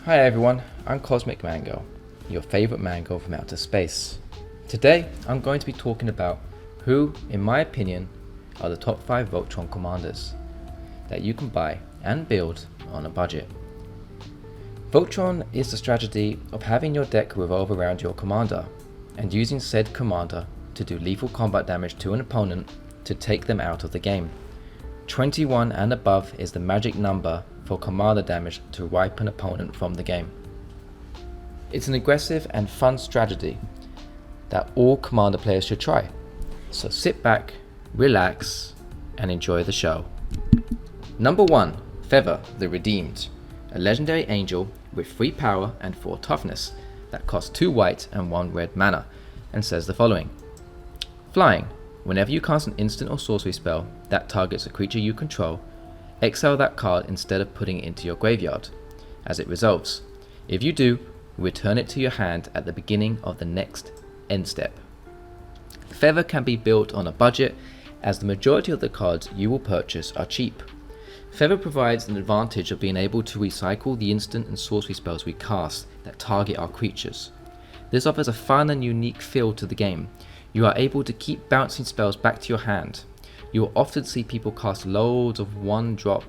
Hi everyone, I'm Cosmic Mango, your favourite mango from outer space. Today I'm going to be talking about who, in my opinion, are the top 5 Voltron commanders that you can buy and build on a budget. Voltron is the strategy of having your deck revolve around your commander and using said commander to do lethal combat damage to an opponent to take them out of the game. 21 and above is the magic number for commander damage to wipe an opponent from the game. It's an aggressive and fun strategy that all commander players should try. So sit back, relax, and enjoy the show. Number 1, Feather the Redeemed, a legendary angel with 3 power and 4 toughness that costs 2 white and 1 red mana, and says the following. Flying. Whenever you cast an instant or sorcery spell that targets a creature you control, exile that card instead of putting it into your graveyard as it resolves. If you do, return it to your hand at the beginning of the next end step. Feather can be built on a budget as the majority of the cards you will purchase are cheap. Feather provides an advantage of being able to recycle the instant and sorcery spells we cast that target our creatures. This offers a fun and unique feel to the game. You are able to keep bouncing spells back to your hand. You will often see people cast loads of 1-drop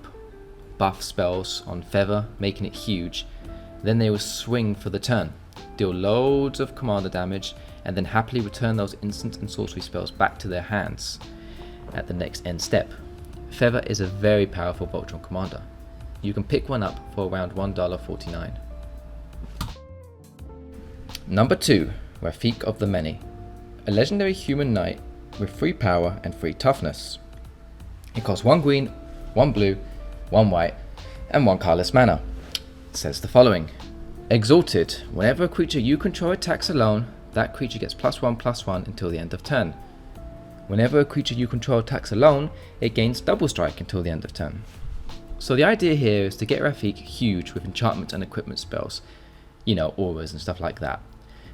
buff spells on Feather, making it huge. Then they will swing for the turn, deal loads of commander damage, and then happily return those instant and sorcery spells back to their hands at the next end step. Feather is a very powerful Voltron commander. You can pick one up for around $1.49. Number 2, Rafiq of the Many, a legendary human knight with 3 power and 3 toughness. It costs 1 green, 1 blue, 1 white, and 1 colorless mana. It says the following. Exalted. Whenever a creature you control attacks alone, that creature gets +1/+1 until the end of turn. Whenever a creature you control attacks alone, it gains double strike until the end of turn. So the idea here is to get Rafiq huge with enchantment and equipment spells, auras and stuff like that.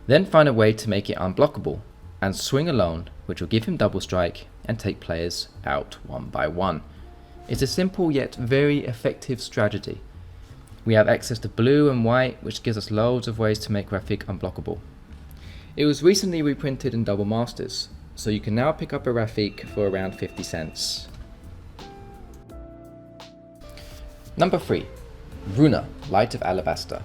Then find a way to make it unblockable and swing alone, which will give him double strike and take players out one by one. It's a simple yet very effective strategy. We have access to blue and white, which gives us loads of ways to make Rafiq unblockable. It was recently reprinted in Double Masters, so you can now pick up a Rafiq for around 50 cents. Number 3, Bruna, Light of Alabaster,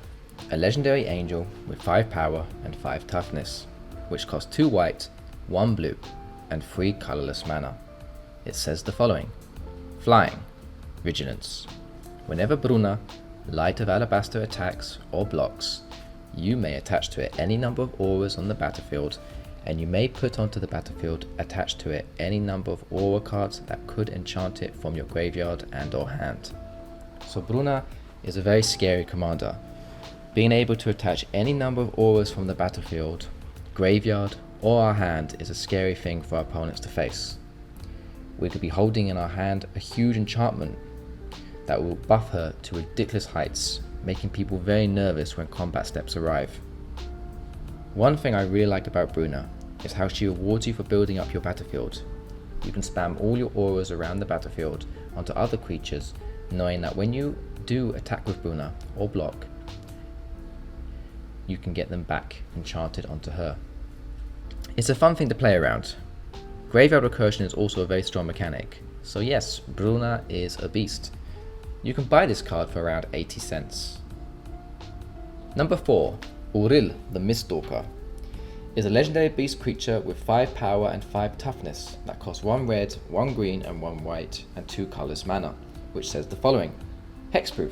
a legendary angel with 5 power and 5 toughness, which costs 2 white, 1 blue, and 3 colorless mana. It says the following. Flying. Vigilance. Whenever Bruna, Light of Alabaster attacks or blocks, you may attach to it any number of auras on the battlefield, and you may put onto the battlefield attached to it any number of aura cards that could enchant it from your graveyard and or hand. So Bruna is a very scary commander. Being able to attach any number of auras from the battlefield, graveyard, or our hand is a scary thing for our opponents to face. We could be holding in our hand a huge enchantment that will buff her to ridiculous heights, making people very nervous when combat steps arrive. One thing I really like about Bruna is how she rewards you for building up your battlefield. You can spam all your auras around the battlefield onto other creatures, knowing that when you do attack with Bruna or block, you can get them back enchanted onto her. It's a fun thing to play around. Graveyard recursion is also a very strong mechanic, so yes, Bruna is a beast. You can buy this card for around 80 cents. Number 4, Uril the Miststalker, is a legendary beast creature with 5 power and 5 toughness that costs 1 red, 1 green, and 1 white, and 2 colorless mana, which says the following. Hexproof.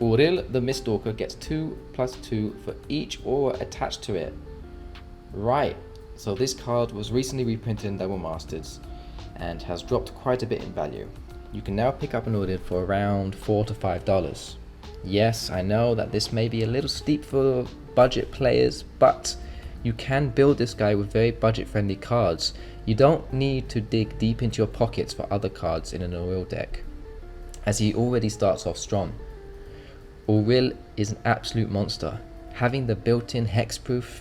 Uril the Miststalker gets 2/2 for each aura attached to it. Right, so this card was recently reprinted in Double Masters and has dropped quite a bit in value. You can now pick up an Uril for around $4 to $5. Yes, I know that this may be a little steep for budget players, but you can build this guy with very budget friendly cards. You don't need to dig deep into your pockets for other cards in an Uril deck, as he already starts off strong. Uril is an absolute monster. Having the built-in hexproof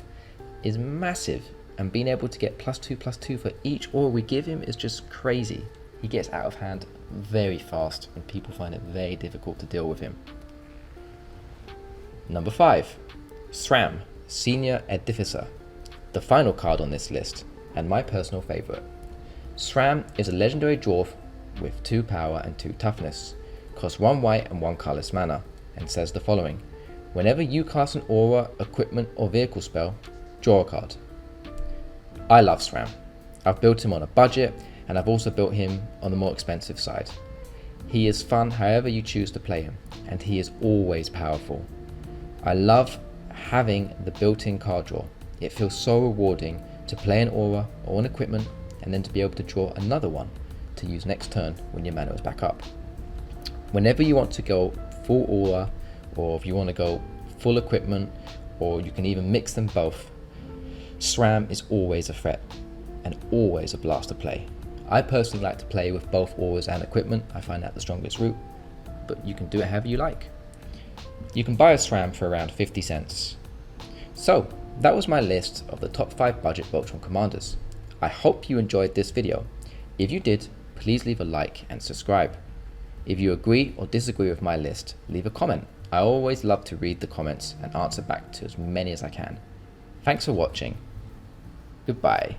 is massive, and being able to get +2/+2 for each aura we give him is just crazy. He gets out of hand very fast and people find it very difficult to deal with him. Number 5. SRAM, Senior Edificer, the final card on this list, and my personal favourite. SRAM is a legendary dwarf with 2 power and 2 toughness, costs 1 white and 1 colourless mana, and says the following: whenever you cast an aura, equipment or vehicle spell, draw a card. I love SRAM. I've built him on a budget, and I've also built him on the more expensive side. He is fun however you choose to play him, and he is always powerful. I love having the built-in card draw. It feels so rewarding to play an aura or an equipment and then to be able to draw another one to use next turn when your mana is back up. Whenever you want to go full aura, or if you want to go full equipment, or you can even mix them both, SRAM is always a threat and always a blast to play. I personally like to play with both auras and equipment. I find that the strongest route, but you can do it however you like. You can buy a SRAM for around 50 cents. So that was my list of the top 5 budget Voltron commanders. I hope you enjoyed this video. If you did, please leave a like and subscribe. If you agree or disagree with my list, leave a comment. I always love to read the comments and answer back to as many as I can. Thanks for watching. Goodbye.